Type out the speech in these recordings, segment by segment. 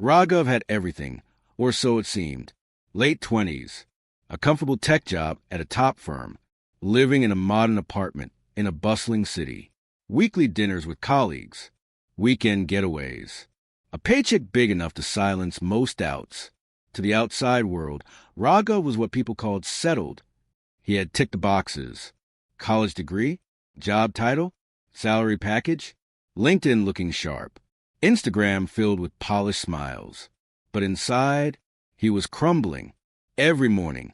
Raghav had everything, or so it seemed. Late 20s, a comfortable tech job at a top firm, living in a modern apartment in a bustling city, weekly dinners with colleagues, weekend getaways, a paycheck big enough to silence most doubts. To the outside world, Raghav was what people called settled. He had ticked the boxes: college degree, job title, salary package, LinkedIn looking sharp, Instagram filled with polished smiles. But inside, he was crumbling. Every morning,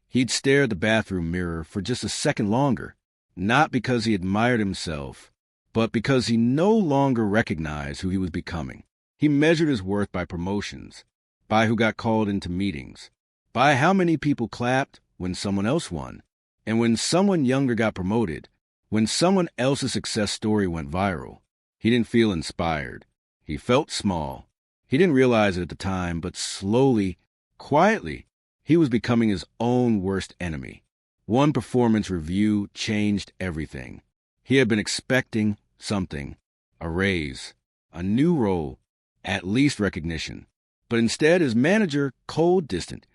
he'd stare at the bathroom mirror for just a second longer, not because he admired himself, but because he no longer recognized who he was becoming. He measured his worth by promotions, by who got called into meetings, by how many people clapped when someone else won, and when someone younger got promoted, when someone else's success story went viral. He didn't feel inspired. He felt small. He didn't realize it at the time, but slowly, quietly, he was becoming his own worst enemy. One performance review changed everything. He had been expecting something, a raise, a new role, at least recognition. But instead, his manager, cold, distant,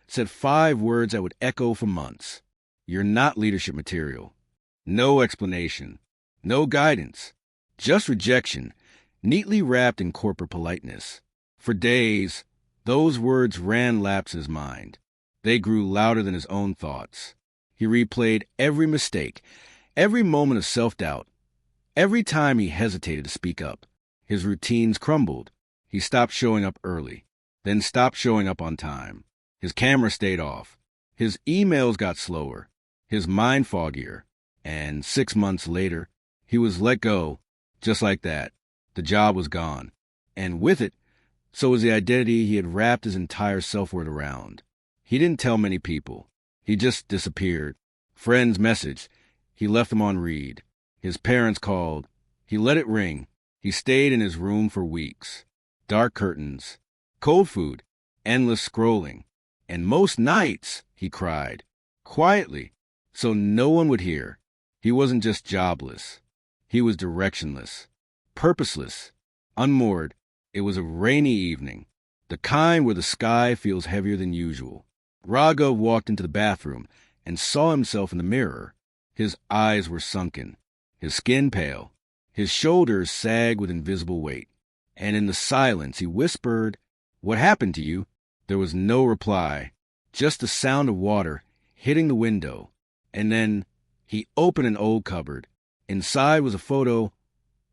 said 5 words that would echo for months. "You're not leadership material." No explanation, no guidance, just rejection, neatly wrapped in corporate politeness. For days, those words ran laps in his mind. They grew louder than his own thoughts. He replayed every mistake, every moment of self-doubt. Every time he hesitated to speak up, his routines crumbled. He stopped showing up early, then stopped showing up on time. His camera stayed off. His emails got slower, his mind foggier. And 6 months later, he was let go, just like that. The job was gone. And with it, so was the identity he had wrapped his entire self-worth around. He didn't tell many people. He just disappeared. Friends messaged. He left them on read. His parents called. He let it ring. He stayed in his room for weeks. Dark curtains, cold food, endless scrolling. And most nights, he cried, quietly, so no one would hear. He wasn't just jobless. He was directionless, purposeless, unmoored. It was a rainy evening, the kind where the sky feels heavier than usual. Raghav walked into the bathroom and saw himself in the mirror. His eyes were sunken, his skin pale, his shoulders sagged with invisible weight. And in the silence, he whispered, "What happened to you?" There was no reply, just the sound of water hitting the window. And then he opened an old cupboard. Inside was a photo,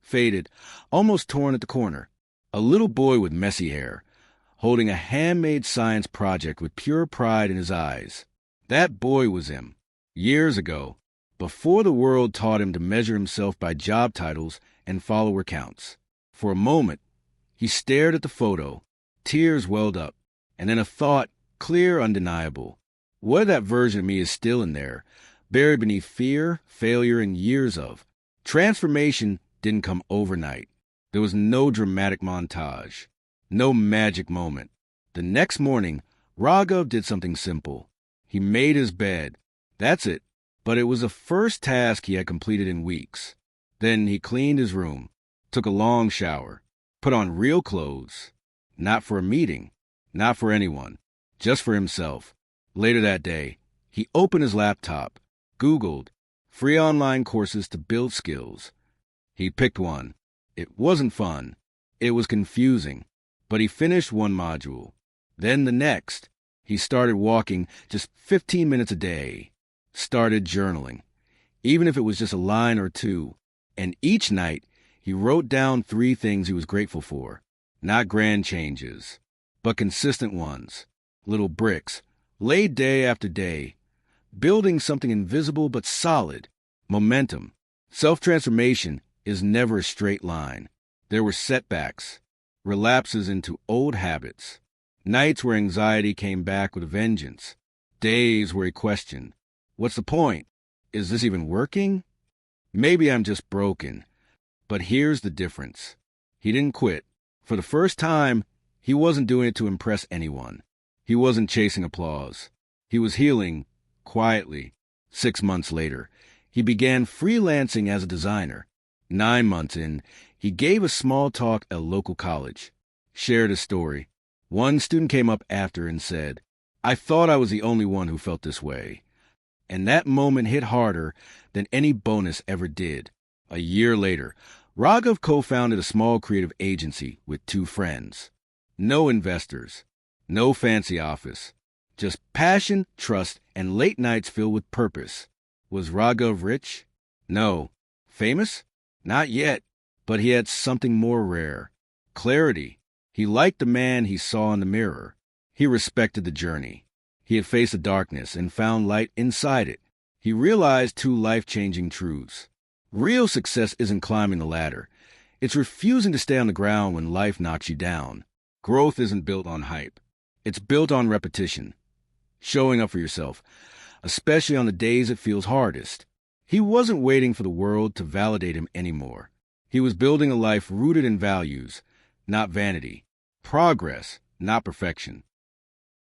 faded, almost torn at the corner. A little boy with messy hair, holding a handmade science project with pure pride in his eyes. That boy was him, years ago, before the world taught him to measure himself by job titles and follower counts. For a moment, he stared at the photo. Tears welled up, and then a thought, clear, undeniable. What if that version of me is still in there, buried beneath fear, failure, and years of? Transformation didn't come overnight. There was no dramatic montage, no magic moment. The next morning, Raghav did something simple. He made his bed. That's it. But it was the first task he had completed in weeks. Then he cleaned his room, took a long shower, put on real clothes. Not for a meeting, not for anyone, just for himself. Later that day, he opened his laptop, Googled free online courses to build skills. He picked one. It wasn't fun. It was confusing. But he finished one module. Then the next. He started walking just 15 minutes a day. Started journaling, even if it was just a line or two. And each night, he wrote down 3 things he was grateful for. Not grand changes, but consistent ones. Little bricks, laid day after day. Building something invisible but solid. Momentum. Self-transformation is never a straight line. There were setbacks, relapses into old habits, nights where anxiety came back with a vengeance, days where he questioned, what's the point? Is this even working? Maybe I'm just broken. But here's the difference. He didn't quit. For the first time, he wasn't doing it to impress anyone. He wasn't chasing applause. He was healing, quietly. 6 months later, he began freelancing as a designer. 9 months in, he gave a small talk at a local college, shared his story. One student came up after and said, "I thought I was the only one who felt this way." And that moment hit harder than any bonus ever did. A year later, Raghav co-founded a small creative agency with two friends. No investors, no fancy office, just passion, trust, and late nights filled with purpose. Was Raghav rich? No. Famous? Not yet. But he had something more rare. Clarity. He liked the man he saw in the mirror. He respected the journey. He had faced the darkness and found light inside it. He realized two life-changing truths. Real success isn't climbing the ladder. It's refusing to stay on the ground when life knocks you down. Growth isn't built on hype. It's built on repetition. Showing up for yourself, especially on the days it feels hardest. He wasn't waiting for the world to validate him anymore. He was building a life rooted in values, not vanity. Progress, not perfection.